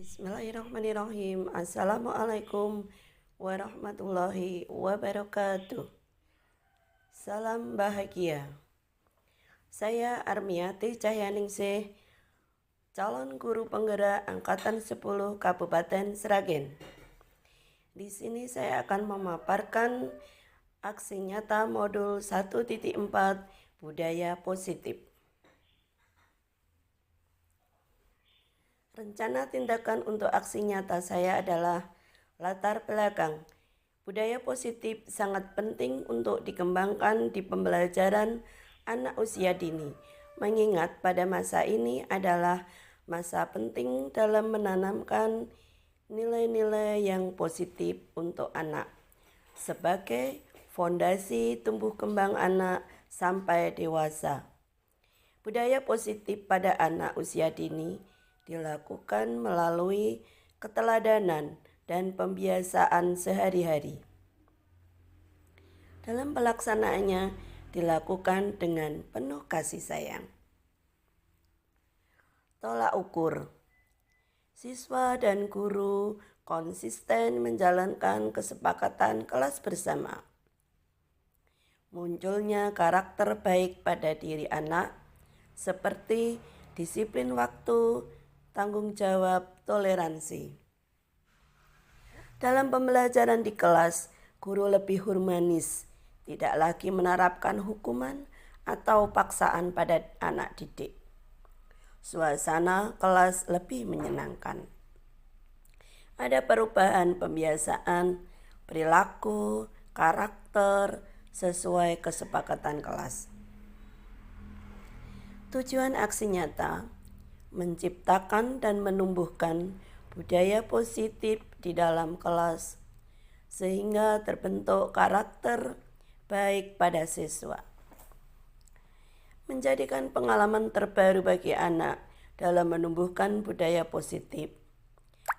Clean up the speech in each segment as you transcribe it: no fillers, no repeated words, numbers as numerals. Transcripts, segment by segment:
Bismillahirrahmanirrahim. Assalamualaikum warahmatullahi wabarakatuh. Salam bahagia. Saya Armiati Cahyaningsih, calon guru penggerak Angkatan 10 Kabupaten Sragen. Di sini saya akan memaparkan aksi nyata modul 1.4 Budaya Positif. Rencana tindakan untuk aksi nyata saya adalah latar belakang. Budaya positif sangat penting untuk dikembangkan di pembelajaran anak usia dini, mengingat pada masa ini adalah masa penting dalam menanamkan nilai-nilai yang positif untuk anak sebagai fondasi tumbuh kembang anak sampai dewasa. Budaya positif pada anak usia dini dilakukan melalui keteladanan dan pembiasaan sehari-hari. Dalam pelaksanaannya dilakukan dengan penuh kasih sayang. Tolak ukur. Siswa dan guru konsisten menjalankan kesepakatan kelas bersama. Munculnya karakter baik pada diri anak seperti disiplin waktu, tanggung jawab, toleransi. Dalam pembelajaran di kelas, guru lebih humanis, tidak lagi menerapkan hukuman atau paksaan pada anak didik. Suasana kelas lebih menyenangkan. Ada perubahan pembiasaan, perilaku, karakter sesuai kesepakatan kelas. Tujuan aksi nyata menciptakan dan menumbuhkan budaya positif di dalam kelas sehingga terbentuk karakter baik pada siswa. Menjadikan pengalaman terbaru bagi anak dalam menumbuhkan budaya positif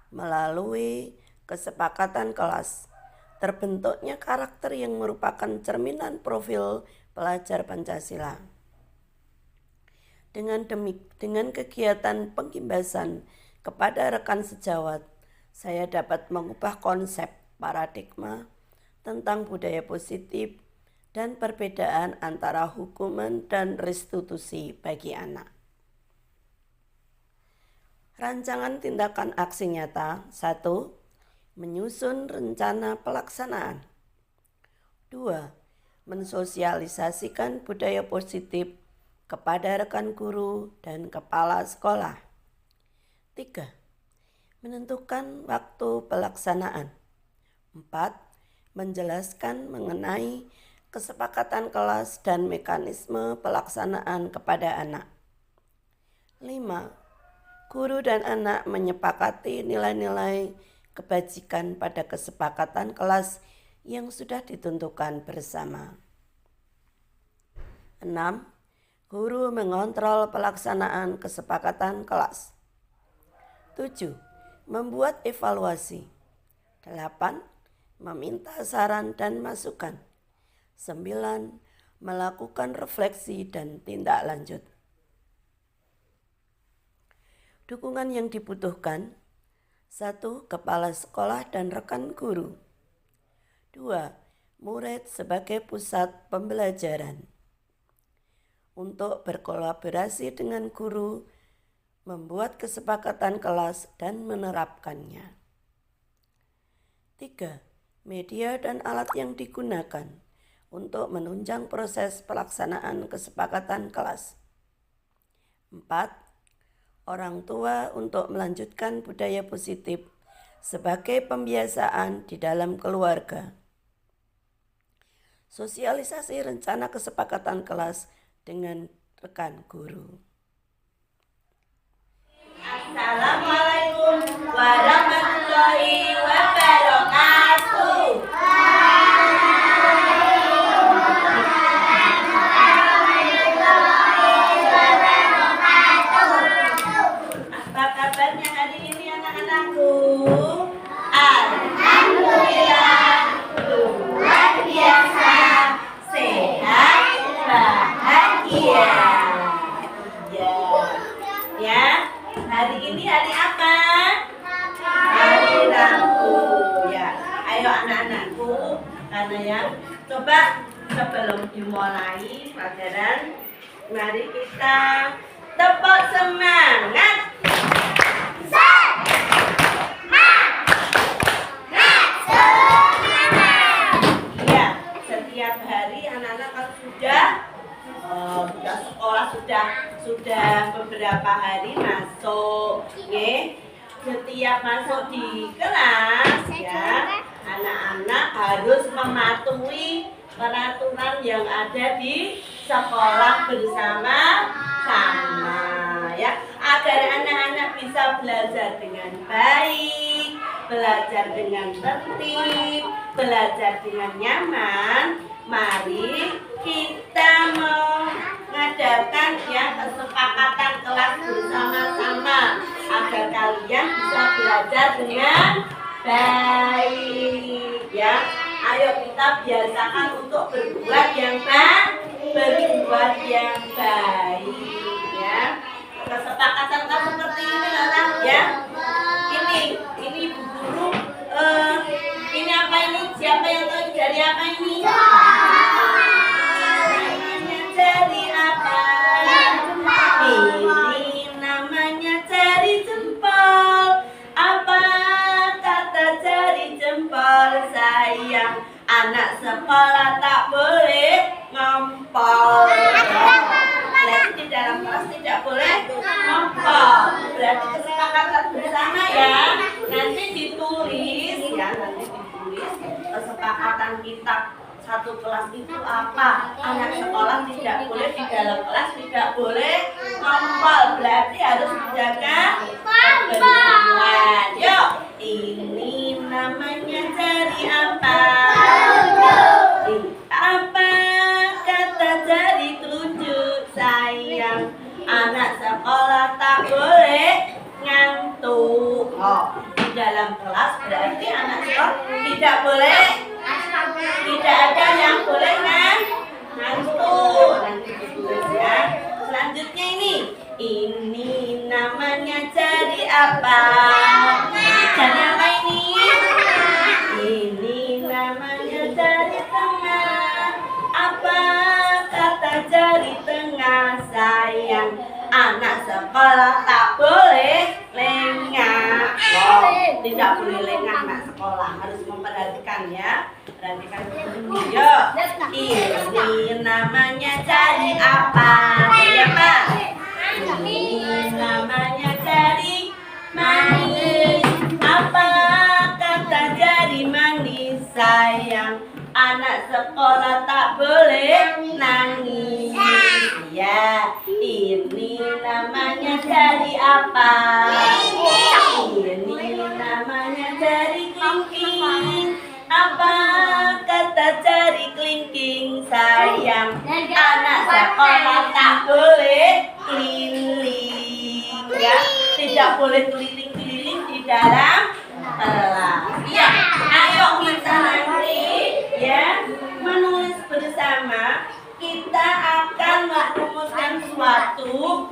melalui kesepakatan kelas. Terbentuknya karakter yang merupakan cerminan profil pelajar Pancasila. Dengan kegiatan pengimbasan kepada rekan sejawat, saya dapat mengubah konsep paradigma tentang budaya positif dan perbedaan antara hukuman dan restitusi bagi anak. Rancangan tindakan aksi nyata. 1. Menyusun rencana pelaksanaan. 2. Mensosialisasikan budaya positif kepada rekan guru dan kepala sekolah. 3. Menentukan waktu pelaksanaan. 4. Menjelaskan mengenai kesepakatan kelas dan mekanisme pelaksanaan kepada anak. 5. Guru dan anak menyepakati nilai-nilai kebajikan pada kesepakatan kelas yang sudah ditentukan bersama. 6. Guru mengontrol pelaksanaan kesepakatan kelas. 7. Membuat evaluasi. 8. Meminta saran dan masukan. 9. Melakukan refleksi dan tindak lanjut. Dukungan yang dibutuhkan. 1. Kepala sekolah dan rekan guru. 2. Murid sebagai pusat pembelajaran. Untuk berkolaborasi dengan guru, membuat kesepakatan kelas dan menerapkannya. 3. Media dan alat yang digunakan untuk menunjang proses pelaksanaan kesepakatan kelas. 4. Orang tua untuk melanjutkan budaya positif sebagai pembiasaan di dalam keluarga. Sosialisasi rencana kesepakatan kelas dengan rekan guru. Assalamualaikum warahmatullahi wabarakatuh. Apa kabarnya hari ini anak-anakku? Alhamdulillah, luar biasa, sehat, bahagia. Ya, hari ini hari apa? ya. Coba sebelum dimulai pelajaran, mari kita tepuk semangat. Ya, setiap hari anak-anak kan sudah sekolah, sudah beberapa hari masuk, setiap masuk di kelas ya, anak-anak harus mematuhi peraturan yang ada di sekolah bersama-sama ya, agar anak-anak bisa belajar dengan baik, belajar dengan tertib, belajar dengan nyaman. Mari kita mengadakan ya kesepakatan kelas bersama-sama agar kalian bisa belajar dengan baik ya. Ayo kita biasakan untuk berbuat yang baik ya. Kesepakatan seperti ini anak ya. Ini Bu Guru. Ini apa ini? Siapa yang tahu dari apa ini? Namanya jari apa? Ini namanya jari jempol. Apa kata jari jempol? Sayang, anak sekolah tak boleh ngompol. Berarti di dalam kelas tidak boleh ngompol. Berarti kesepakatan bersama ya. Nanti ditulis ya, kesepakatan kita satu kelas itu apa. Anak sekolah tidak boleh di dalam kelas, tidak boleh ngompol. Berarti harus menjaga kebersihan. Yuk, ini namanya jari apa? Apa kata jari telunjuk? Sayang, anak sekolah tak boleh ngantuk. Di dalam kelas berarti anak sekolah tidak boleh, tidak ada yang boleh ngantuk. Nanti ditulis ya. Selanjutnya ini namanya jari apa? Jari apa ini? Ini namanya jari tengah. Apa kata jari tengah? Sayang, anak sekolah tak boleh lengah. Tidak boleh lengah anak sekolah, harus memperhatikan ya. Perhatikan dulu. Yuk, ini namanya jari apa? Jari apa? Ini namanya jari manis. Apa kata jari manis? Sayang, anak sekolah tak boleh nangis. Ya, ini namanya jari apa? Ini namanya jari kelingking. Apa kata jari kelingking? Sayang, anak sekolah tak boleh keliling ya, tidak boleh keliling-keliling di dalam kelas. Ya, ayo kita nanti ya menulis bersama. Kita akan merumuskan suatu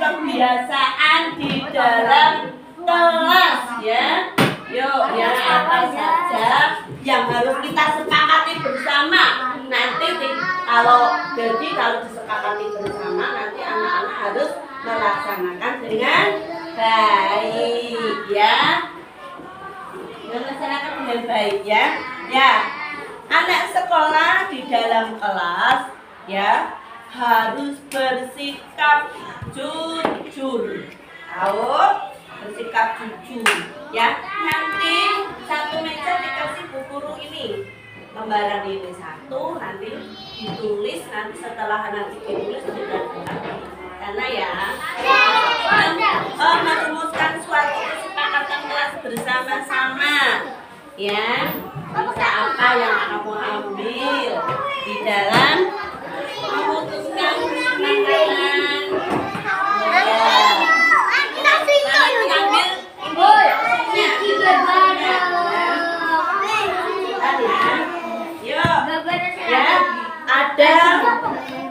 kebiasaan di dalam kelas ya. Yuk, yang apa saja yang harus kita sepakati bersama. Nanti kalau disepakati bersama, nanti anak-anak harus melaksanakan dengan baik ya. Melaksanakan dengan baik ya. Ya. Anak sekolah di dalam kelas ya harus bersikap jujur. Tahu? Bersikap jujur ya. Nanti satu meja dikasih Bu Guru ini. Lembaran ini satu, nanti ditulis, nanti setelah nanti ditulis sudah karena ya merumuskan suatu kesepakatan kelas bersama-sama ya. Bisa apa yang kamu ambil di dalam memutuskan kesepakatan ya. Ada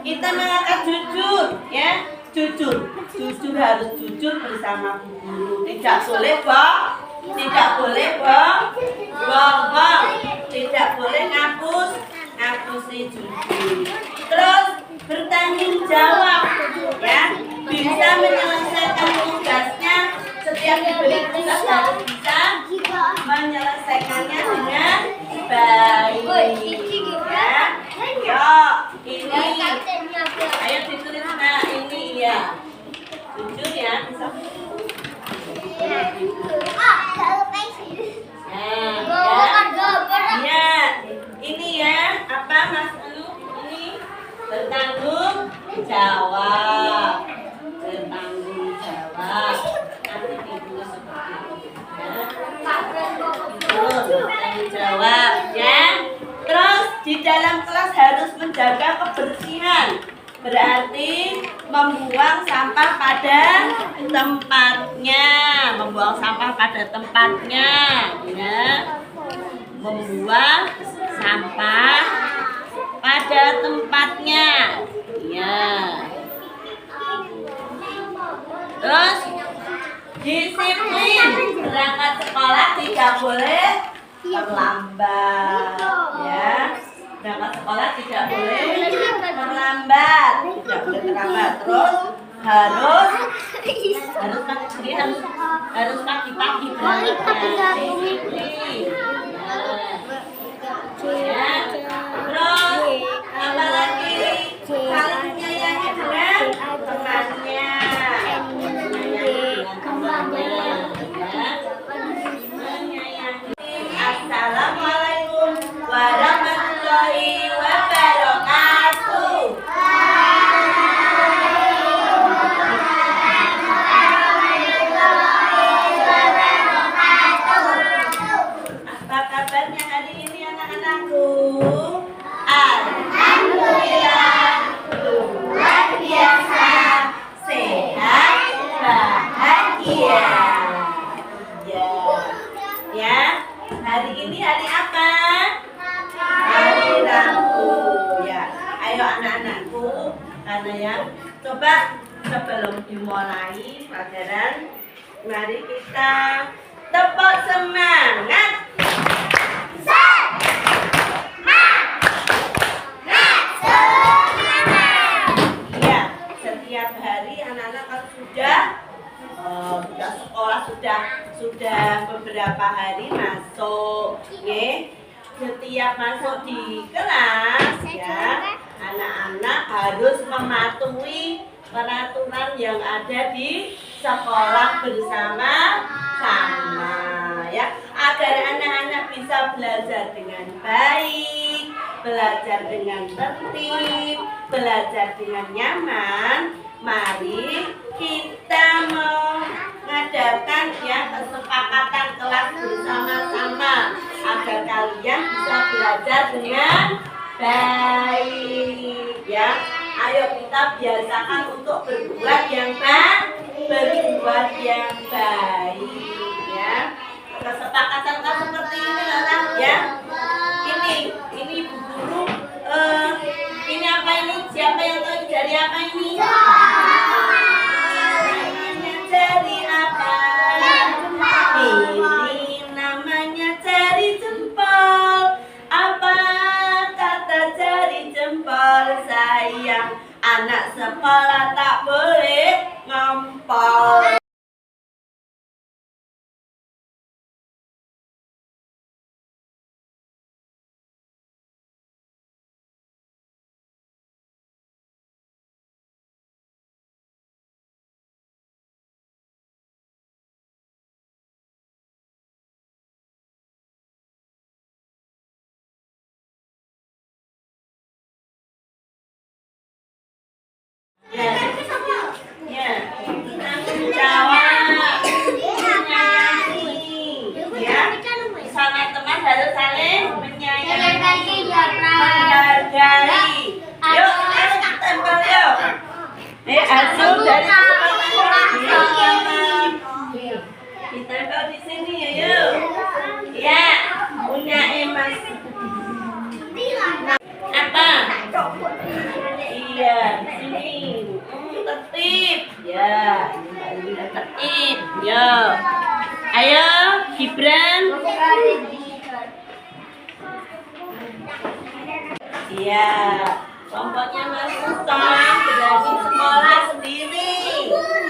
kita mengangkat jujur ya, jujur harus jujur bersama Bu Guru, tidak boleh Tidak boleh bohong. Tidak boleh ngapusi judi. Terus bertanggung jawab, ya. Bisa menyelesaikan tugasnya. Setiap diberi tugas harus bisa menyelesaikannya dengan baik. Ya. Yo, ini. Ayo ditulis nah ini ya. Jujur ya, bisa. Ya, ini ya, apa Mas Anu? Ini bertanggung jawab. Bertanggung jawab. Nanti ditulis seperti ini. Ya. Bertanggung jawab, ya. Terus di dalam kelas harus menjaga kebersihan. Berarti membuang sampah pada tempatnya, membuang sampah pada tempatnya, ya. Membuang sampah pada tempatnya, ya. Terus disiplin, berangkat sekolah tidak boleh terlambat, ya. Berangkat sekolah tidak boleh terlambat, Terus harus pagi-pagi berangkat. Ya. Terus apa lagi? Saling menyayangi dengan temannya. Assalamualaikum warahmatullahi wabarakatuh. Apa kabarnya hari ini anak-anakku? Alhamdulillah, luar biasa, sehat, bahagia. Ya, hari ini hari apa? Hari Rabu. Ya, ayo anak-anakku, karena ya, coba sebelum dimulai pelajaran, mari kita tepuk semangat. Ya, setiap hari anak-anak kan sudah sekolah sudah beberapa hari masuk, setiap masuk di kelas ya anak-anak harus mematuhi peraturan yang ada di sekolah bersama-sama ya, agar anak-anak bisa belajar dengan baik, belajar dengan tertib, belajar dengan nyaman. Mari kita mengadakan ya kesepakatan kelas bersama-sama agar kalian bisa belajar dengan baik ya. Ayo kita biasakan untuk berbuat yang baik ya. Kesepakatan kelas seperti ini lah ya. Ini Bu Guru. Ini apa ini? Siapa yang tahu dari apa ini? Namanya jari apa? Ini namanya jari jempol. Apa kata jari jempol? Sayang, anak sekolah tak boleh ngompol. Tanggung jawab, menyayangi, ya. Sama teman harus saling menyayangi, menghargai. Yuk, tempel yuk. Asuh dari ditempel di sini ya, yuk. Ya, punya emas. Apa? Iya, di sini. Tertib. Ya, ini tertib. Yo. Ayo. Gibran. Iya, kelompoknya Mas Mustang berani sekolah sendiri,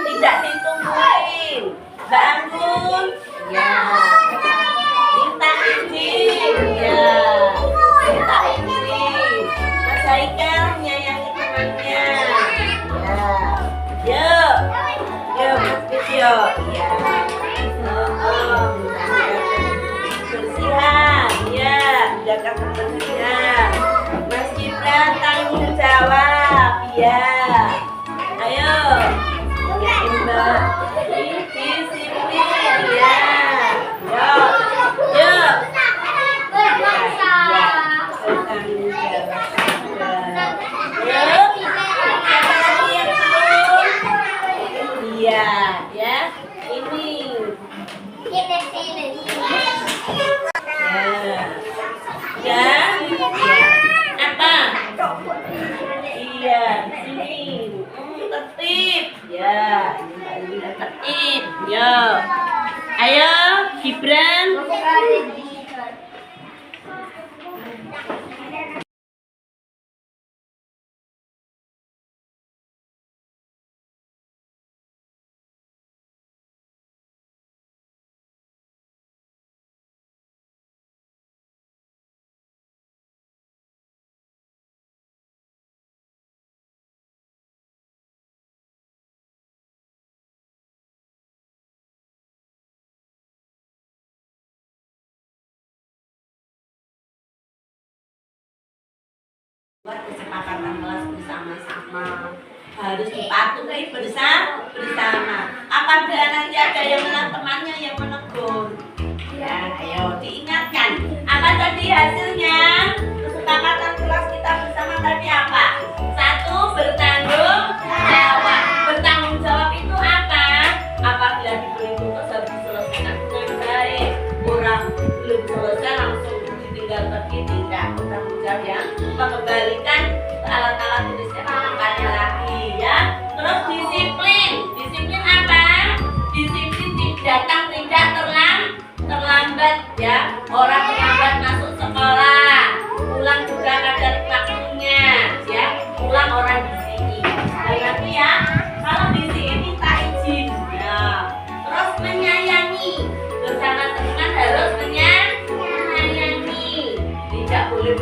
tidak ditungguin. Mbak Anggun, ya, minta izin, ya, minta izin. Mas Haikal menyayangi temannya, ya, yuk, Mas Video, ya, kebersihan, ya, jaga kebersihan. Mas Gibran tanggung jawab, ya. Ayo, ya Mbak, disiplin, ya. Yuk, yuk. Bertanggung jawab. Yuk, siapa lagi yang belum? Iya, ya. Ini. Ya. Apa? Iya, di sini. Tertib. Ya, ini tertib. Ya. Ayo, Gibran. Buat kesepakatan kelas bersama-sama harus dipatuhi bersama. Apabila nanti ada yang menang temannya yang menegur, ya ayo diingatkan. Apa tadi hasilnya? Kesepakatan kelas kita bersama tadi apa? 1, bertanggung jawab. Bertanggung jawab itu apa? Apabila diberi tugas harus diselesaikan dengan baik. Orang belum selesai langsung ditinggal pergi, tidak. Bertanggung jawab ya, mengembalikan alat-alat tulisnya kembali lagi ya. Terus disiplin. Disiplin apa? Disiplin datang tidak terlambat ya. Orang terlambat masuk sekolah, pulang juga pada waktunya ya. Pulang orang di sini. Nah, nanti ya, kalau di sini minta izin ya. Terus menyayangi bersama teman harus menyayangi. Tidak boleh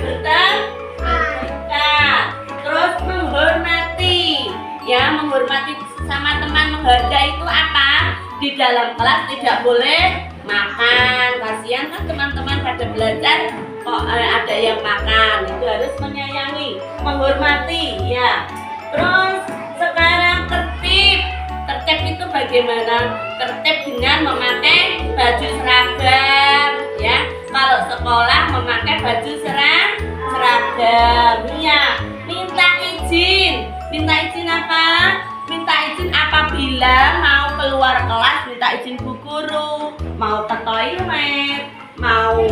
bertengkar. Terus menghormati ya, menghormati sama teman. Menghargai itu apa? Di dalam kelas tidak boleh makan. Kasihan kan teman-teman pada belajar kok ada yang makan. Itu harus menyayangi, menghormati ya. Terus sekarang tertib. Tertib itu bagaimana? Tertib dengan memakai baju seragam ya. Kalau sekolah memakai baju seragam ya. Minta izin. Minta izin apa? Minta izin apabila mau keluar kelas, minta izin bu guru, mau ke toilet, mau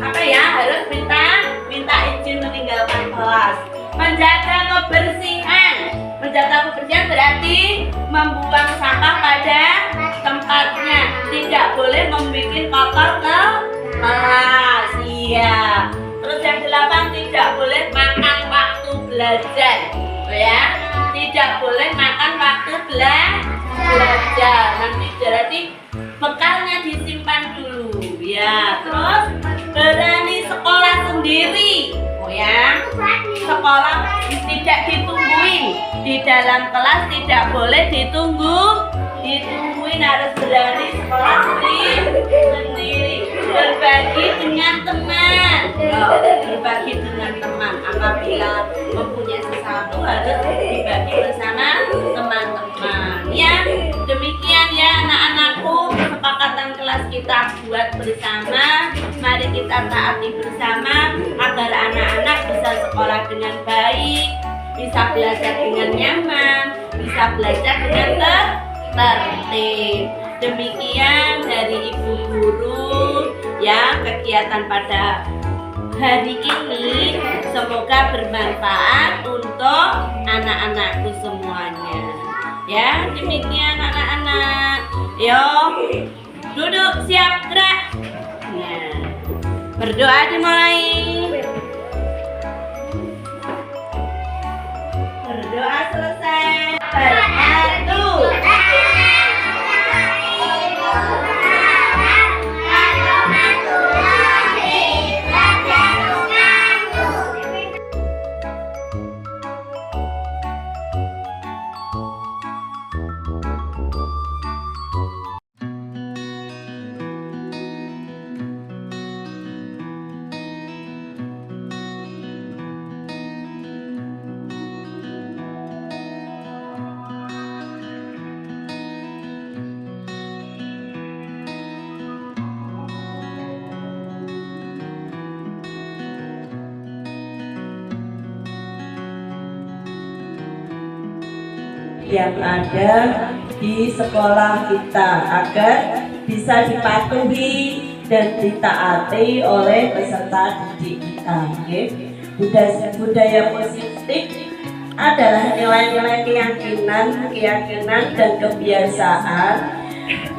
apa ya, harus minta izin meninggalkan kelas. Menjaga kebersihan. Menjaga kebersihan berarti membuang sampah pada tempatnya. Tidak boleh membuat kotor ke kelas. Iya. Terus yang 8, tidak boleh makan waktu belajar. Ya. Tidak boleh makan waktu belajar. Nanti berarti bekalnya disimpan dulu. Ya. Terus berani sekolah sendiri. Oh ya. Sekolah tidak ditungguin. Di dalam kelas tidak boleh ditungguin, harus berani sekolah sendiri. Berbagi dengan teman. Berbagi dengan teman. Apabila mempunyai sesuatu harus dibagi bersama teman-teman. Ya, demikian ya anak-anakku, kesepakatan kelas kita buat bersama. Mari kita taati bersama agar anak-anak bisa sekolah dengan baik, bisa belajar dengan nyaman, bisa belajar dengan tertib. Demikian dari Ibu Guru ya, kegiatan pada hari ini semoga bermanfaat untuk anak-anakku semuanya. Ya, demikian anak-anak. Yo, Duduk, siap, gerak. Nah, berdoa dimulai. Berdoa selesai. Beratu. Yang ada di sekolah kita agar bisa dipatuhi dan ditaati oleh peserta didik kita. Budaya positif adalah nilai-nilai keyakinan dan kebiasaan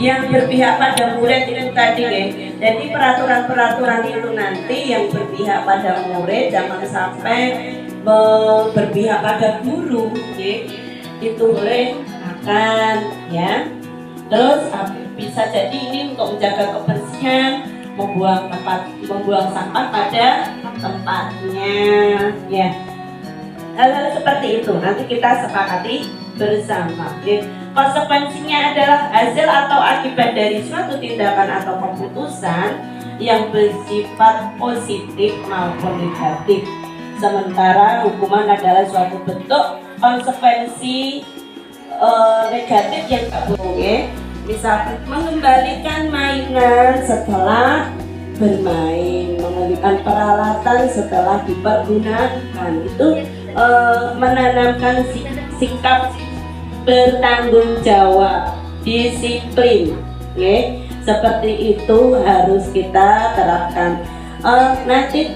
yang berpihak pada murid itu tadi. Jadi peraturan-peraturan itu nanti yang berpihak pada murid, jangan sampai berpihak pada guru. Itu boleh makan ya. Terus bisa jadi ini untuk menjaga kebersihan, membuang sampah pada tempatnya ya. Hal-hal seperti itu nanti kita sepakati bersama. Konsekuensinya adalah hasil atau akibat dari suatu tindakan atau keputusan yang bersifat positif maupun negatif. Sementara hukuman adalah suatu bentuk konsekuensi negatif yang tak boleh. Misalkan mengembalikan mainan setelah bermain, mengembalikan peralatan setelah dipergunakan, itu menanamkan sikap bertanggung jawab, disiplin. Seperti itu harus kita terapkan. Nanti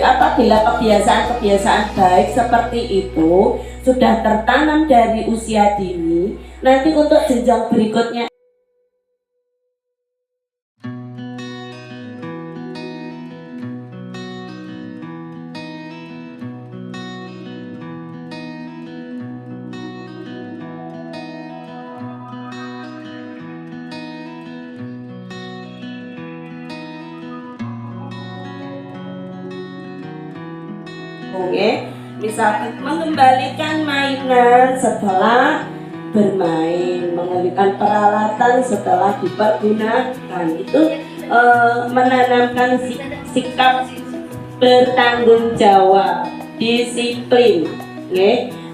apabila kebiasaan baik seperti itu sudah tertanam dari usia dini, nanti untuk jenjang berikutnya misalkan mengembalikan mainan setelah bermain, mengembalikan peralatan setelah dipergunakan, itu menanamkan sikap bertanggung jawab, disiplin.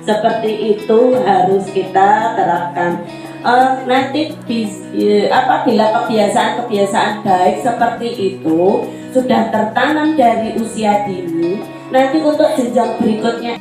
Seperti itu harus kita terapkan. Nanti apabila kebiasaan baik seperti itu sudah tertanam dari usia dini, nanti untuk jenjang berikutnya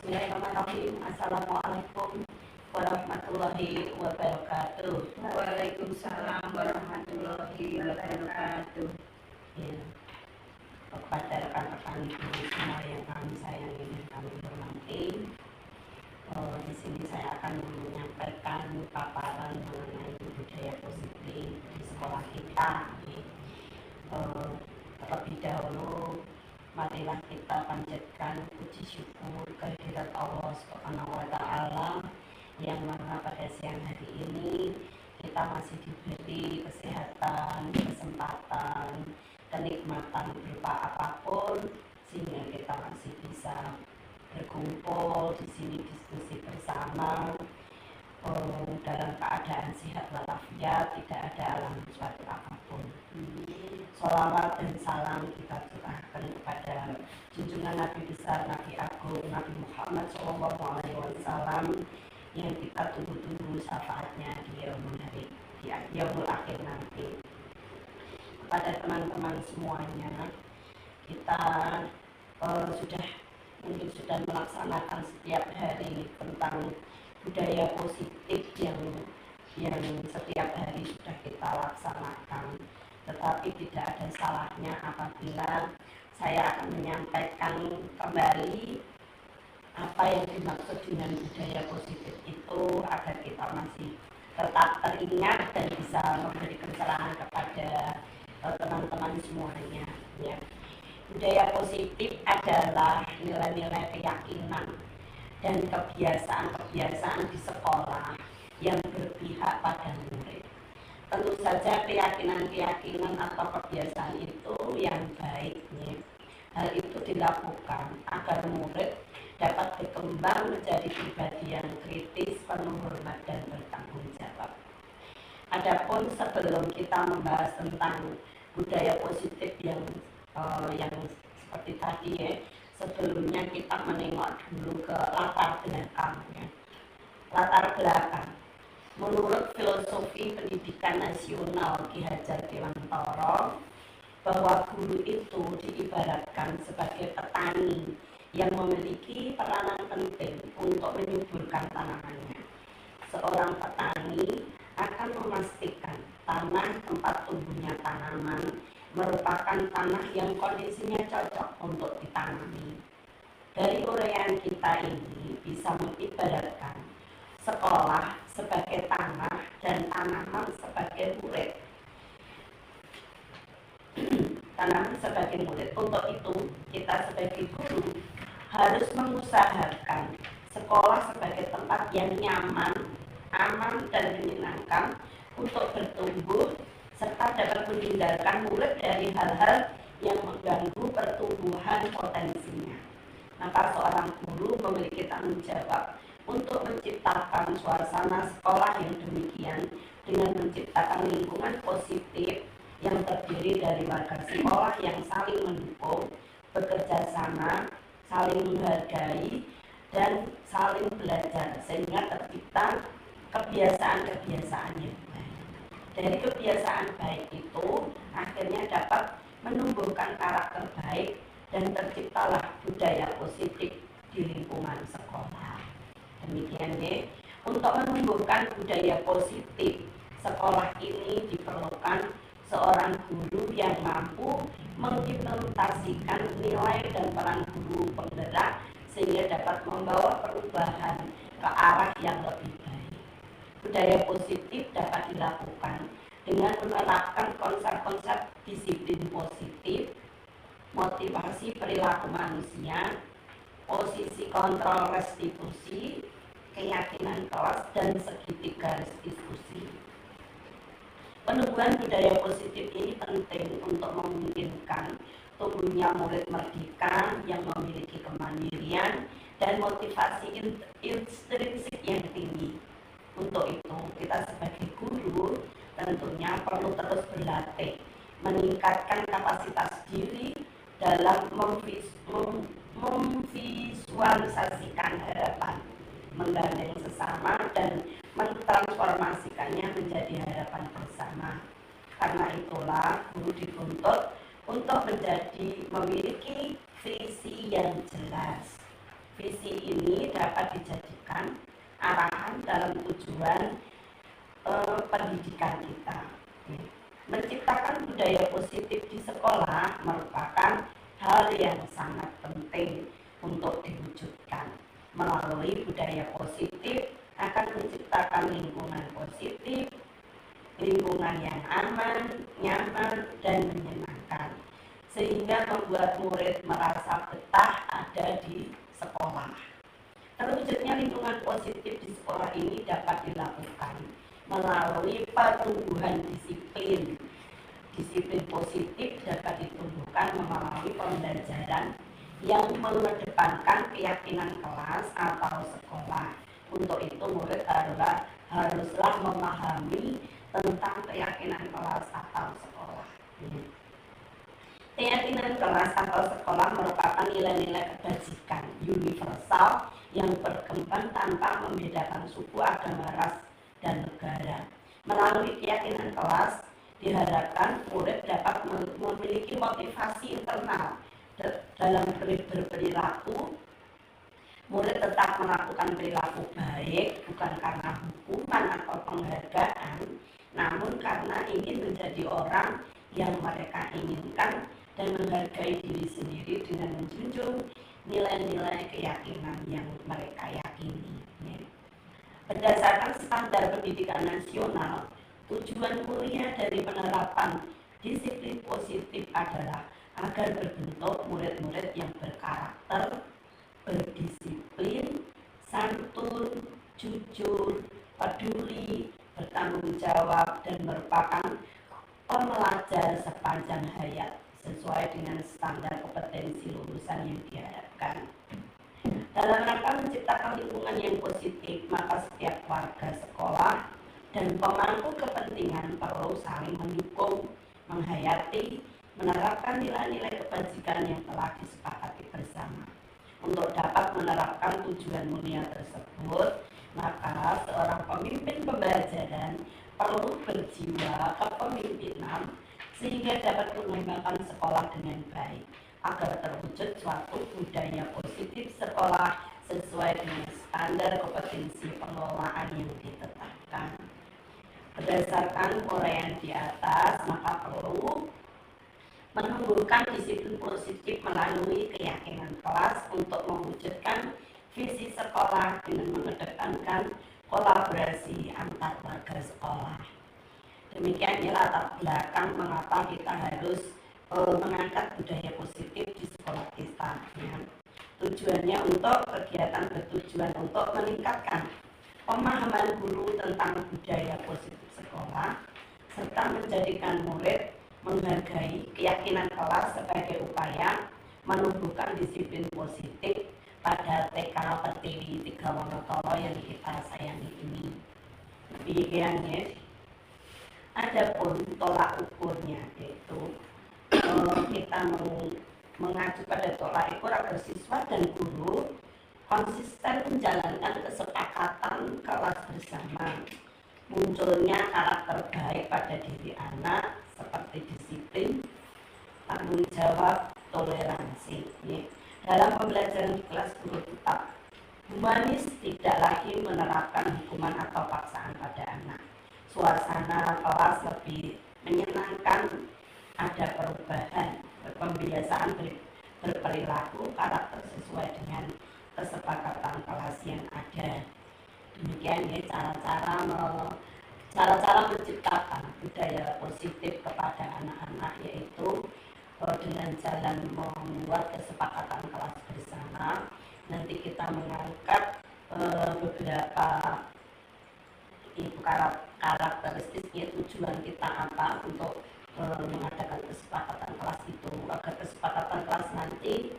Bismillahirrahmanirrahim. Assalamualaikum warahmatullahi wabarakatuh. Waalaikumsalam warahmatullahi wabarakatuh. Ya, kepada rekan-rekan guru semua yang kami sayangi dan kami hormati, di sini saya akan menyampaikan paparan mengenai budaya positif di sekolah kita. Terlebih dahulu, marilah kita panjatkan puji syukur kehadirat Allah Subhanahu wa Ta'ala yang mana pada siang hari ini kita masih diberi kesehatan, kesempatan, kenikmatan berupa apapun sehingga kita masih bisa berkumpul di sini diskusi bersama dalam keadaan sehat walafiat, tidak ada alasan suatu apapun. Sholawat dan salam kita curahkan kepada junjungan Nabi besar, Nabi Agung, Nabi Muhammad SAW yang kita tunggu-tunggu syafaatnya di yaumul akhir nanti. Kepada teman-teman semuanya, kita sudah melaksanakan setiap hari tentang budaya positif yang setiap hari sudah kita laksanakan. Tetapi tidak ada salahnya apabila saya akan menyampaikan kembali apa yang dimaksud dengan budaya positif itu agar kita masih tetap teringat dan bisa memberi pencerahan kepada teman-teman semuanya. Ya. Budaya positif adalah nilai-nilai keyakinan dan kebiasaan-kebiasaan di sekolah yang berpihak pada murid. Tentu saja keyakinan-keyakinan atau kebiasaan itu yang baiknya. Hal itu dilakukan agar murid dapat berkembang menjadi pribadi yang kritis, penuh hormat dan bertanggung jawab. Adapun sebelum kita membahas tentang budaya positif yang seperti tadi ya, sebelumnya kita menengok dulu ke latar belakangnya. Latar belakang. Menurut filosofi pendidikan nasional Ki Hajar Dewantara, bahwa guru itu diibaratkan sebagai petani yang memiliki peranan penting untuk menyuburkan tanamannya. Seorang petani akan memastikan tanah tempat tumbuhnya tanaman merupakan tanah yang kondisinya cocok untuk ditanami. Dari uraian kita ini bisa mengibaratkan sekolah sebagai tanah dan tanaman sebagai murid. Tanaman sebagai murid. Untuk itu, kita sebagai guru harus mengusahakan sekolah sebagai tempat yang nyaman, aman, dan menyenangkan untuk bertumbuh serta dapat menghindarkan murid dari hal-hal yang mengganggu pertumbuhan potensinya. Maka seorang guru memiliki tanggung jawab untuk menciptakan suasana sekolah yang demikian dengan menciptakan lingkungan positif yang terdiri dari warga sekolah yang saling mendukung, bekerja sama, saling menghargai, dan saling belajar sehingga tercipta kebiasaan-kebiasaan yang baik. Dari kebiasaan baik itu akhirnya dapat menumbuhkan karakter baik dan terciptalah budaya positif di lingkungan sekolah. Demikian ya, untuk menumbuhkan budaya positif sekolah ini diperlukan seorang guru yang mampu mengimplementasikan nilai dan peran guru penggerak sehingga dapat membawa perubahan ke arah yang lebih baik. Budaya positif dapat dilakukan dengan menerapkan konsep-konsep disiplin positif, motivasi perilaku manusia, posisi kontrol restitusi, keyakinan kelas, dan segitiga restitusi. Penumbuhan budaya positif ini penting untuk memungkinkan tumbuhnya murid merdeka yang memiliki kemandirian dan motivasi intrinsik yang tinggi. Untuk itu, kita sebagai guru tentunya perlu terus berlatih, meningkatkan kapasitas diri dalam memvisualisasikan harapan, menggandeng sesama, dan mentransformasikannya menjadi harapan bersama. Karena itulah guru dituntut untuk memiliki visi yang jelas. Visi ini dapat dijadikan arahan dalam tujuan pendidikan kita. Menciptakan budaya positif di sekolah merupakan hal yang sangat penting untuk diwujudkan. Melalui budaya positif akan menciptakan lingkungan positif, lingkungan yang aman, nyaman, dan menyenangkan, sehingga membuat murid merasa betah ada di sekolah. Terwujudnya lingkungan positif di sekolah ini dapat dilakukan melalui pertumbuhan disiplin. Disiplin positif dapat ditumbuhkan melalui pembelajaran yang mengedepankan keyakinan kelas atau sekolah. Untuk itu murid haruslah memahami tentang keyakinan kelas atau sekolah. Keyakinan kelas atau sekolah merupakan nilai-nilai kebajikan universal yang berkembang tanpa membedakan suku, agama, ras, dan negara. Melalui keyakinan kelas diharapkan murid dapat memiliki motivasi internal dalam berperilaku. Murid tetap melakukan perilaku baik bukan karena hukuman atau penghargaan, namun karena ingin menjadi orang yang mereka inginkan dan menghargai diri sendiri dengan menjunjung nilai-nilai keyakinan yang mereka yakini. Berdasarkan standar pendidikan nasional, tujuan mulia dari penerapan disiplin positif adalah agar berbentuk murid-murid yang berkarakter, berdisiplin, santun, jujur, peduli, bertanggung jawab, dan merupakan pembelajar sepanjang hayat sesuai dengan standar kompetensi lulusan yang diharapkan. Dalam rangka menciptakan lingkungan yang positif, maka setiap warga sekolah dan pemangku kepentingan perlu saling mendukung, menghayati, menerapkan nilai-nilai kebajikan yang telah disepakati bersama. Untuk dapat menerapkan tujuan mulia tersebut, maka seorang pemimpin pembelajaran perlu berjiwa kepemimpinan sehingga dapat mengembangkan sekolah dengan baik agar terwujud suatu budaya positif sekolah sesuai dengan standar kompetensi pengelolaan yang ditetapkan. Berdasarkan uraian di atas, maka perlu menumbuhkan disiplin positif melalui keyakinan kelas untuk mewujudkan visi sekolah dengan mengedepankan kolaborasi antar warga sekolah. Demikian latar belakang mengapa kita harus mengangkat budaya positif di sekolah kita. Tujuannya untuk kegiatan bertujuan untuk meningkatkan pemahaman guru tentang budaya positif sekolah serta menjadikan murid menghargai keyakinan kelas sebagai upaya menumbuhkan disiplin positif pada TK Pertiwi 3 Wonokromo yang kita sayangi ini. Demikian ya. Adapun tolak ukurnya yaitu kita mengacu pada tolak ukur agar siswa dan guru konsisten menjalankan kesepakatan kelas bersama. Munculnya karakter baik pada diri anak seperti disiplin, tanggung jawab, toleransi. Dalam pembelajaran di kelas, guru tetap humanis, tidak lagi menerapkan hukuman atau paksaan pada anak. Suasana kelas lebih menyenangkan, ada perubahan, pembiasaan berperilaku karakter sesuai dengan kesepakatan kelas yang ada. Demikian ya cara-cara menciptakan budaya positif kepada anak-anak, yaitu dengan jalan membuat kesepakatan kelas bersama. Nanti kita mengangkat beberapa karakteristiknya, tujuan kita apa untuk mengadakan kesepakatan kelas itu, agar kesepakatan kelas nanti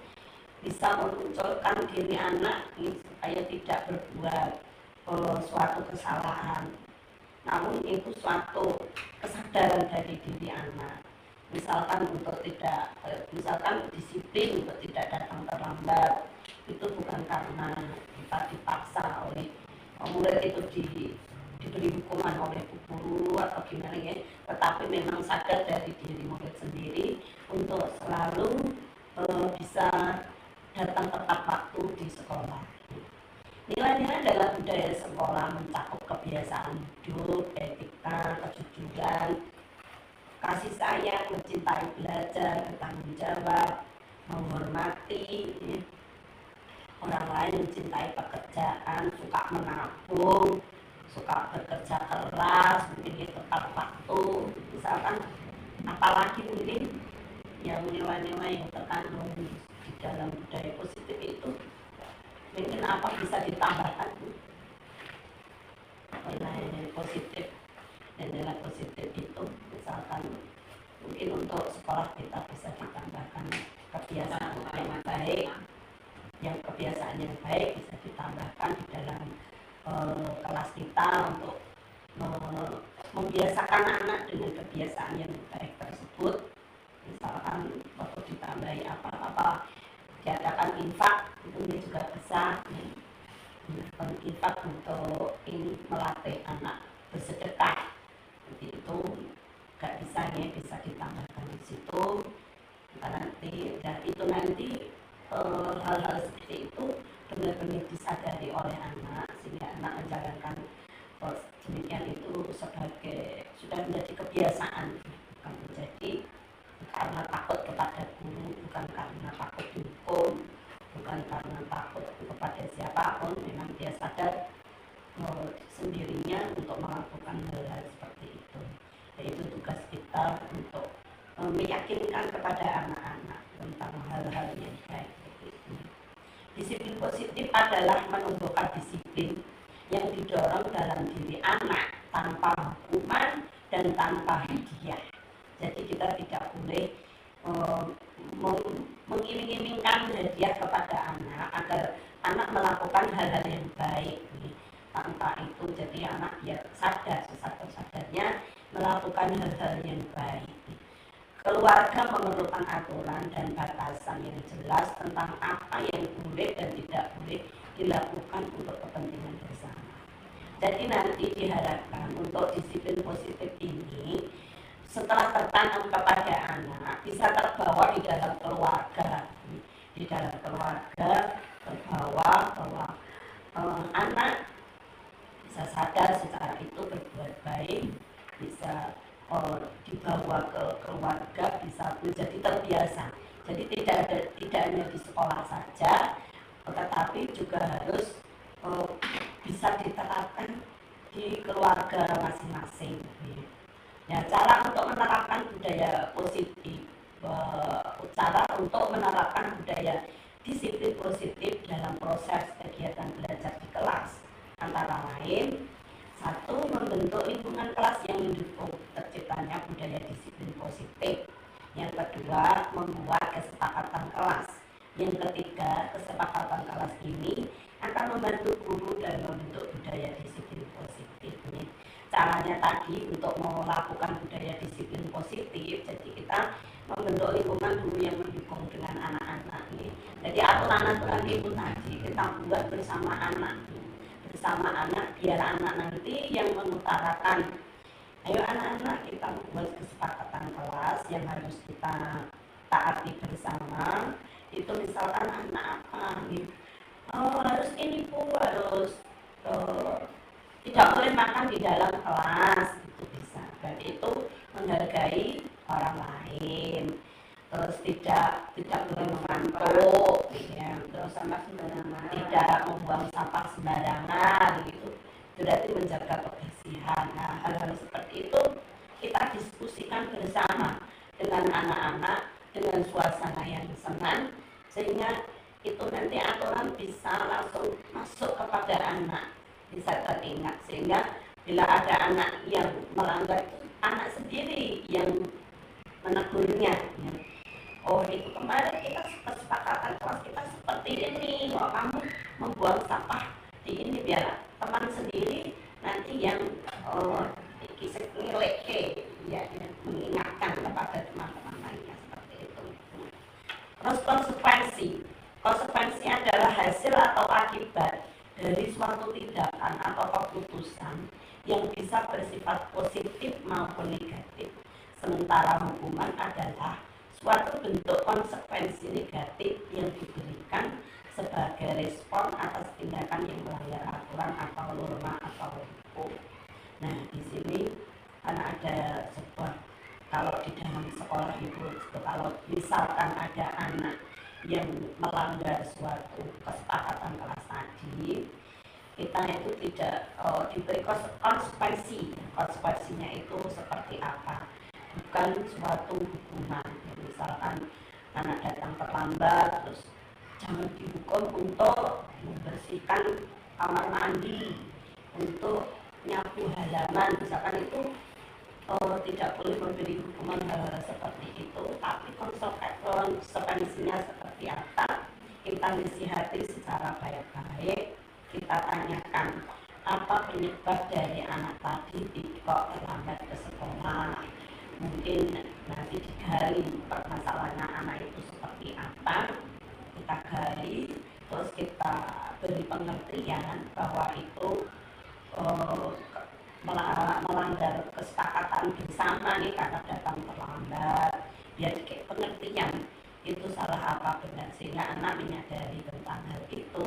bisa memunculkan diri anak supaya tidak berbuat suatu kesalahan, namun itu suatu kesadaran dari diri anak. Misalkan disiplin untuk tidak datang terlambat, itu bukan karena kita dipaksa oleh murid itu diberi hukuman oleh guru atau gimana ya, tetapi memang sadar dari diri murid sendiri untuk selalu bisa datang tepat waktu di sekolah. bertanggung jawab, menghormati ya. Orang lain mencintai pekerjaan, suka menabung, suka bekerja keras, mungkin tepat waktu, misalkan. Apalagi mungkin yang nilai-nilai yang terkandung di dalam budaya positif itu, mungkin apa bisa ditambahkan nilai positif. Dan nilai positif itu misalkan mungkin untuk sekolah kita bisa ditambahkan kebiasaan yang baik, kebiasaan yang baik bisa ditambahkan di dalam kelas kita untuk membiasakan anak dengan kebiasaan yang baik tersebut. Misalkan waktu ditambahi apa-apa, diadakan infak, itu juga bisa infak untuk ini melatih anak bersedekah. Jadi itu gak bisa ya, bisa ditambahkan di situ. Dan itu nanti hal-hal seperti itu benar-benar disadari oleh anak, sehingga anak menjalankan demikian itu sebagai sudah menjadi kebiasaan, bukan menjadi karena takut kepada guru, bukan karena takut dihukum, bukan karena takut kepada siapapun. Memang dia sadar sendirinya untuk melakukan hal-hal seperti itu. Yaitu tugas kita untuk meyakinkan kepada anak-anak tentang hal-hal yang baik. Disiplin positif adalah menumbuhkan disiplin yang didorong dalam diri anak tanpa hukuman dan tanpa hadiah. Jadi kita tidak boleh mengiming-imingkan hadiah kepada anak agar anak melakukan hal-hal yang baik. Tanpa itu jadi anak biar sadar sesadar-sadarnya melakukan hal-hal yang baik. Keluarga memerlukan aturan dan batasan yang jelas tentang apa yang boleh dan tidak boleh dilakukan untuk kepentingan bersama. Jadi nanti diharapkan untuk disiplin positif ini setelah tertanam kepada anak bisa terbawa di dalam keluarga. Di dalam keluarga terbawa bahwa anak bisa sadar secara itu berbuat baik, bisa dibawa ke keluarga, bisa menjadi terbiasa. Jadi tidak hanya di sekolah saja, tetapi juga harus bisa diterapkan di keluarga masing-masing. Ya, cara untuk menerapkan budaya positif, cara untuk menerapkan budaya disiplin positif dalam proses kegiatan belajar di kelas antara lain: 1. Membentuk lingkungan kelas yang mendukung terciptanya budaya disiplin positif. Yang kedua, membuat kesepakatan kelas. Yang ketiga, kesepakatan kelas ini akan membantu guru dan membentuk budaya disiplin positif. Caranya tadi untuk melakukan budaya disiplin positif, jadi kita membentuk lingkungan guru yang mendukung dengan anak-anak ini. Jadi aturan-aturan itu tadi kita buat bersama anak. Biar anak nanti yang mengutarakan. Ayo anak-anak, kita buat kesepakatan kelas yang harus kita taati bersama. Itu misalkan anak apa nih, harus ini Bu, harus tidak boleh makan di dalam kelas, itu bisa. Dan itu menghargai orang lain. Terus tidak boleh mengantuk, ya. Terus sama tidak membuang sampah sembarangan, gitu. Berarti menjaga kebersihan. Nah, hal-hal seperti itu kita diskusikan bersama dengan anak-anak dengan suasana yang senang, sehingga itu nanti aturan bisa langsung masuk kepada anak, bisa teringat, sehingga bila ada anak yang melanggar, anak sendiri yang menegurnya. Ya. Oh, itu kemarin kita kesepakatan kelas kita seperti ini, kalau kamu membuang sampah di ini, biar teman sendiri nanti yang ya, mengingatkan kepada teman-teman lainnya seperti itu. Terus konsekuensi adalah hasil atau akibat dari suatu tindakan atau keputusan yang bisa bersifat positif maupun negatif. Sementara hukuman adalah suatu bentuk konsekuensi negatif yang diberikan sebagai respon atas tindakan yang melanggar aturan atau norma atau hukum. Nah, di sini karena ada sebuah kalau di dalam sekolah itu kalau misalkan ada anak yang melanggar suatu kesepakatan kelas tadi, kita itu tidak diberi konsekuensi. Konsekuensinya itu seperti apa, bukan suatu hukuman. Misalkan anak datang terlambat, terus jangan dihukum untuk membersihkan kamar mandi, untuk nyapu halaman, misalkan itu tidak boleh memberi hukuman hal seperti itu. Tapi konsekuensinya seperti apa, kita nasihati secara baik-baik, kita tanyakan apa penyebab dari anak tadi kok terlambat ke sekolah, mungkin nanti digali permasalahannya anak itu seperti apa, kita gali, terus kita beri pengertian bahwa itu melanggar kesepakatan bersama nih karena datang terlambat, biar kayak pengertian itu salah apa benar, sehingga anak menyadari tentang hal itu,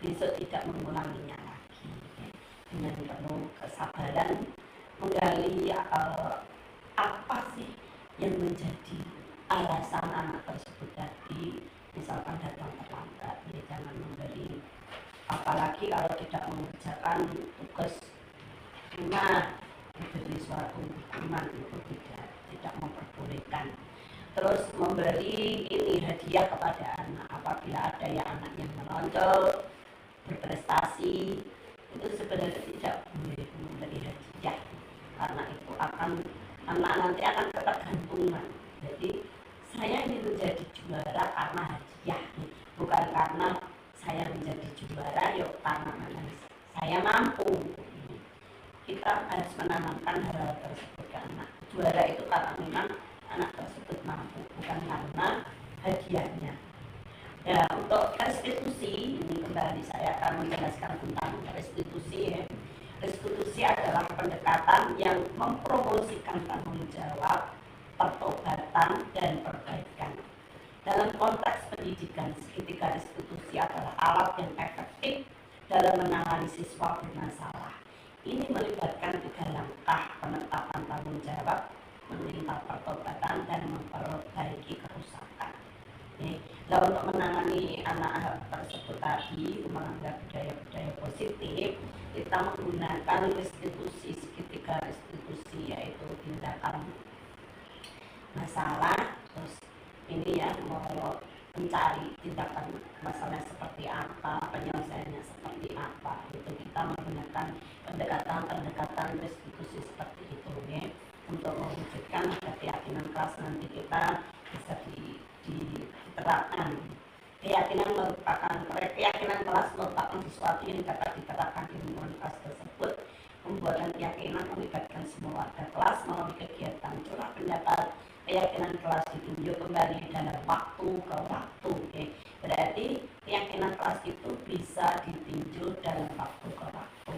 besok tidak mengulanginya lagi. Dengan penuh kesabaran menggali apa sih yang menjadi alasan anak tersebut tadi misalkan datang terlambat. Ya, jangan memberi, apalagi kalau tidak mengerjakan tugas rumah, diberi suatu hukuman itu tidak memperbolehkan. Terus memberi ini hadiah kepada anak, apabila ada yang anak yang menonjol berprestasi, itu sebenarnya tidak boleh memberi hadiah, karena itu akan anak nanti akan ketergantungan. Jadi saya ingin menjadi juara karena hadiah, bukan karena saya menjadi juara yuk karena saya mampu. Kita harus menanamkan hal tersebut ke anak. Juara itu karena memang anak tersebut mampu, bukan karena hadiahnya. Ya, untuk restitusi, ini kembali saya akan menjelaskan tentang restitusi. Ya. Restitusi adalah pendekatan yang mempromosikan tanggung jawab, pertobatan, dan perbaikan. Dalam konteks pendidikan, segitiga restitusi adalah alat yang efektif dalam menangani siswa bermasalah. Ini melibatkan 3 langkah: penetapan tanggung jawab, meminta pertobatan, dan memperbaiki kerusakan. Nah, untuk menangani anak tersebut tadi melanggar budaya-budaya positif, kita menggunakan restitusi, segitiga restitusi, yaitu tindakan masalah, terus ini ya mau mencari tindakan masalah seperti apa, penyelesaiannya seperti apa. Itu kita menggunakan pendekatan restitusi seperti itu ya, untuk mewujudkan keyakinan kelas nanti kita bisa diterapkan. Keyakinan kelas merupakan sesuatu yang dapat diterapkan di lingkungan kelas tersebut. Pembuatan keyakinan melibatkan semua warga kelas melalui kegiatan curah pendapat. Keyakinan kelas ditinjau kembali dalam waktu ke waktu. Okay. Berarti keyakinan kelas itu bisa ditinjau dalam waktu ke waktu.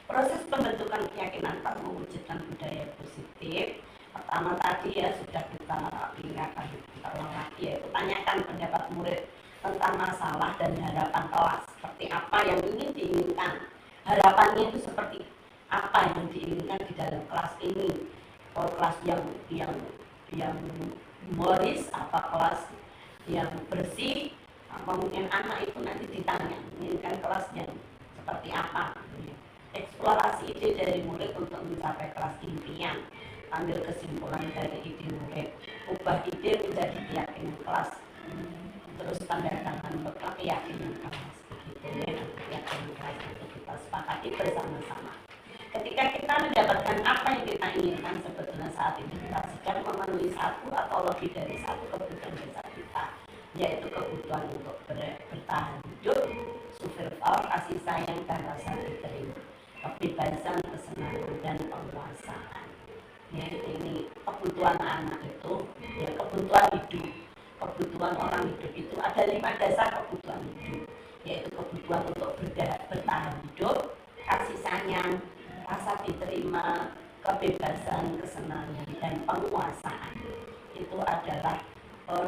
Proses pembentukan keyakinan kelas mewujudkan budaya positif. Pertama tadi ya sudah kita ingatkan, kita ulang lagi, yaitu tanyakan pendapat murid tentang masalah dan harapan kelas, seperti apa yang ingin diinginkan, harapannya itu seperti apa yang diinginkan di dalam kelas ini. Kelas yang humoris, apa kelas yang bersih, apa mungkin anak itu nanti ditanya menginginkan kelas yang seperti apa. Eksplorasi ide dari murid untuk mencapai kelas impian, ambil kesimpulan dari ide murid, ubah ide menjadi keyakinan kelas, terus tanda tangan bekal keyakinan kelas, begitu ya. Keyakinan kelas itu kita sepakati bersama-sama. Ketika kita mendapatkan apa yang kita inginkan, sebetulnya saat ini kita sedang memenuhi satu atau lebih dari satu kebutuhan dasar kita, yaitu kebutuhan untuk bertahan hidup, survival, kasih sayang dan rasa diterima, kebebasan, kesenangan, dan penguasaan. Ya, ini kebutuhan anak itu, ya kebutuhan hidup. Kebutuhan orang hidup itu ada 5 dasar kebutuhan hidup, yaitu kebutuhan untuk bertahan hidup, kasih sayang, rasa diterima, kebebasan, kesenangan, dan penguasaan. Itu adalah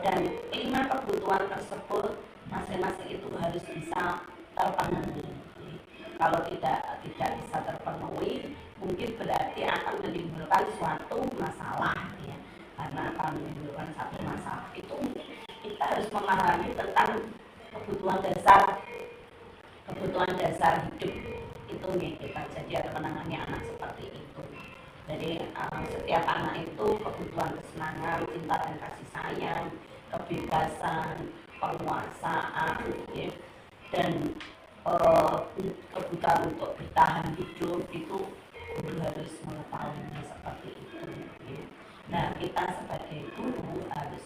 dan 5 kebutuhan tersebut masing-masing itu harus bisa terpenuhi. Kalau tidak bisa terpenuhi, mungkin berarti akan menimbulkan suatu masalah ya. mana akan menimbulkan satu masalah. Itu kita harus memahami tentang kebutuhan dasar hidup itu nih kita jadi harus menangani anak seperti itu. Jadi setiap anak itu kebutuhan kesenangan, cinta dan kasih sayang, kebebasan, penguasaan, ya, dan kebutuhan untuk bertahan hidup itu guru harus mengetahuinya seperti itu. Ya. Nah, kita sebagai guru harus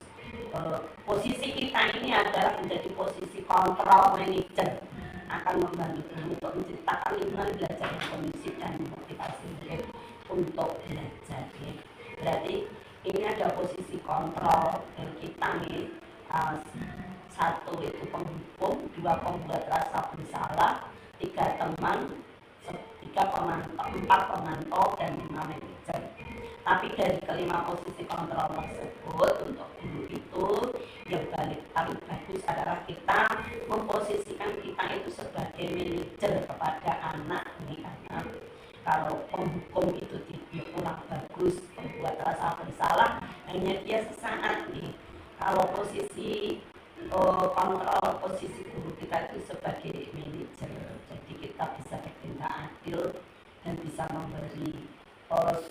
posisi kita ini adalah menjadi posisi kontrol manager, akan membantu guru untuk menciptakan lingkungan belajar yang kondusif dan memotivasi murid untuk belajar. Ya. Berarti ini ada posisi kontrol yang kita nih, satu itu penghukum, dua pembuat rasa bersalah, tiga teman, empat pemantau, dan lima manajer. Tapi dari kelima posisi kontrol tersebut untuk guru itu yang paling bagus adalah kita memposisikan kita itu sebagai manajer kepada anak nih, karena kalau penghukum itu dia kurang bagus, membuat rasa bersalah hanya dia sesaat nih. Kalau posisi kontrol, posisi guru kita itu sebagai manajer, jadi kita bisa bertindak adil dan bisa memberi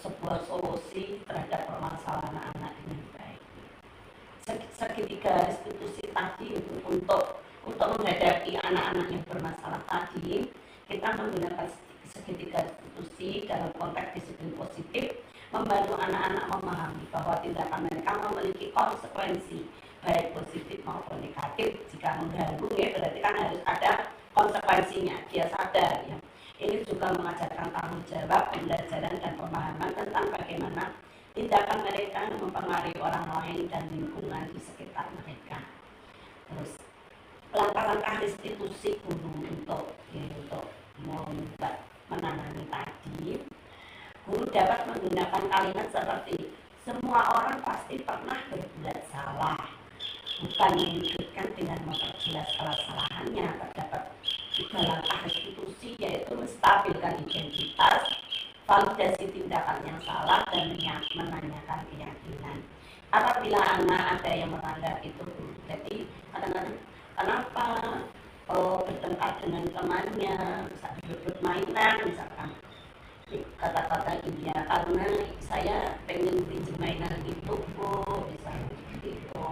sebuah solusi terhadap permasalahan anak dengan baik. Segitiga institusi tadi untuk menghadapi anak-anak yang bermasalah tadi, kita menggunakan segitiga institusi dalam konteks disiplin positif, membantu anak-anak memahami bahwa tindakan mereka memiliki konsekuensi baik positif maupun negatif. Jika mengganggu, ya berarti kan harus ada konsekuensinya, dia sadar ya. Ini juga mengajarkan tanggung jawab, pembelajaran dan pemahaman tentang bagaimana tindakan mereka mempengaruhi orang lain dan lingkungan di sekitar mereka. Terus langkah-langkah institusi guru untuk menangani tadi, guru dapat menggunakan kalimat seperti semua orang pasti pernah berbuat salah, bukan menyudutkan dengan memperjelas kesalahannya. Terdapat tiga langkah institusi, yaitu menstabilkan identitas, validasi tindakan yang salah, dan menanyakan keyakinan. Apabila anak ada yang melanggar itu, jadi kadang-kadang kenapa bertengkar dengan temannya, misalnya berebut mainan, misalkan kata-kata iya karena saya pengen pinjam mainan itu bu, misalnya itu.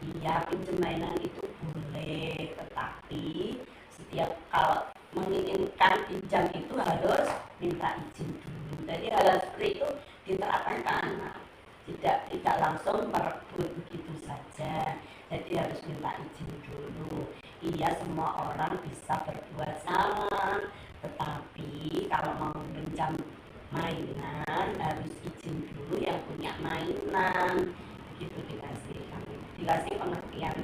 Iya, pinjam mainan itu boleh, tetapi setiap kalau menginginkan pinjam itu harus minta izin dulu. Jadi hal seperti itu diterapkan ke anak, tidak langsung merebut begitu saja. Jadi harus minta izin dulu. Iya, semua orang bisa berbuat salah, tetapi kalau mau pinjam mainan harus izin dulu yang punya mainan. Begitu dikasih pengertian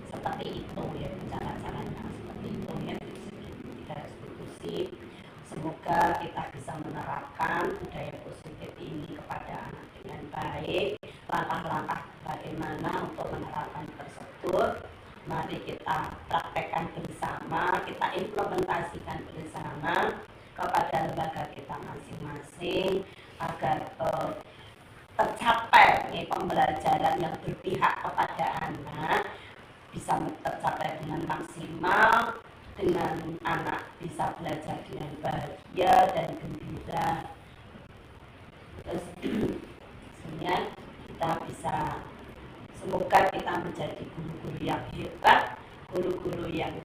seperti itu ya, cara-caranya seperti itu ya. Kita harus diskusi. Semoga kita bisa menerapkan budaya positif ini kepada anak dengan baik. Langkah-langkah bagaimana untuk menerapkan tersebut, mari kita praktekkan bersama, kita implementasikan bersama kepada lembaga kita masing-masing agar tercapai pembelajaran yang berpihak kepada anak bisa tercapai dengan maksimal, dengan anak bisa belajar dengan bahagia dan gembira. Sehingga kita bisa, semoga kita menjadi guru-guru yang hebat, guru-guru yang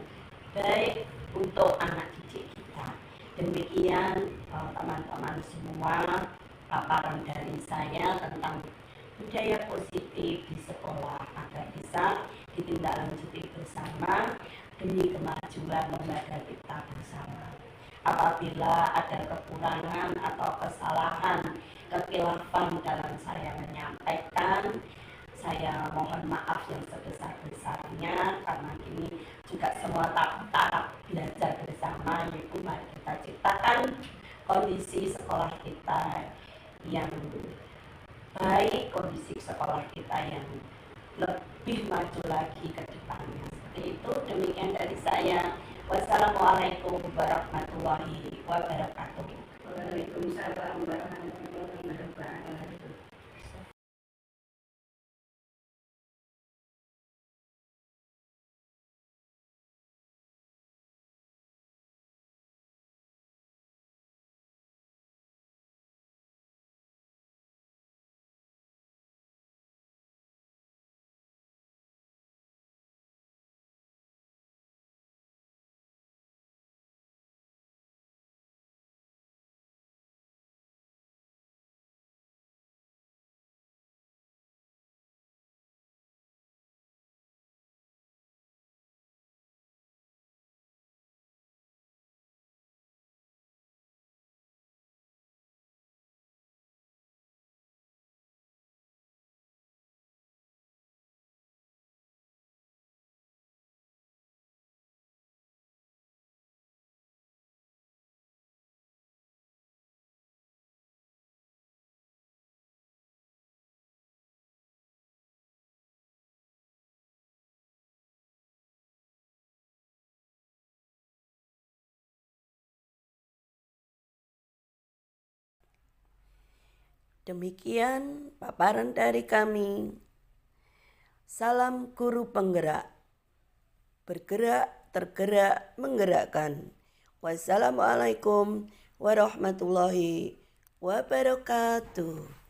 baik untuk anak didik kita. Demikian teman-teman semua, paparan dari saya tentang budaya positif di sekolah agar bisa ditindaklanjuti bersama demi kemajuan lembaga kita bersama. Apabila ada kekurangan atau kesalahan, kekilafan dalam saya menyampaikan, saya mohon maaf yang sebesar-besarnya, karena ini juga semua tahap belajar bersama, yaitu mari kita ciptakan kondisi sekolah kita yang baik, kondisi sekolah kita yang lebih maju lagi ke depannya. Seperti itu, demikian dari saya. Wassalamualaikum warahmatullahi wabarakatuh. Waalaikumsalam warahmatullahi wabarakatuh. Demikian paparan dari kami. Salam guru penggerak. Bergerak, tergerak, menggerakkan. Wassalamualaikum warahmatullahi wabarakatuh.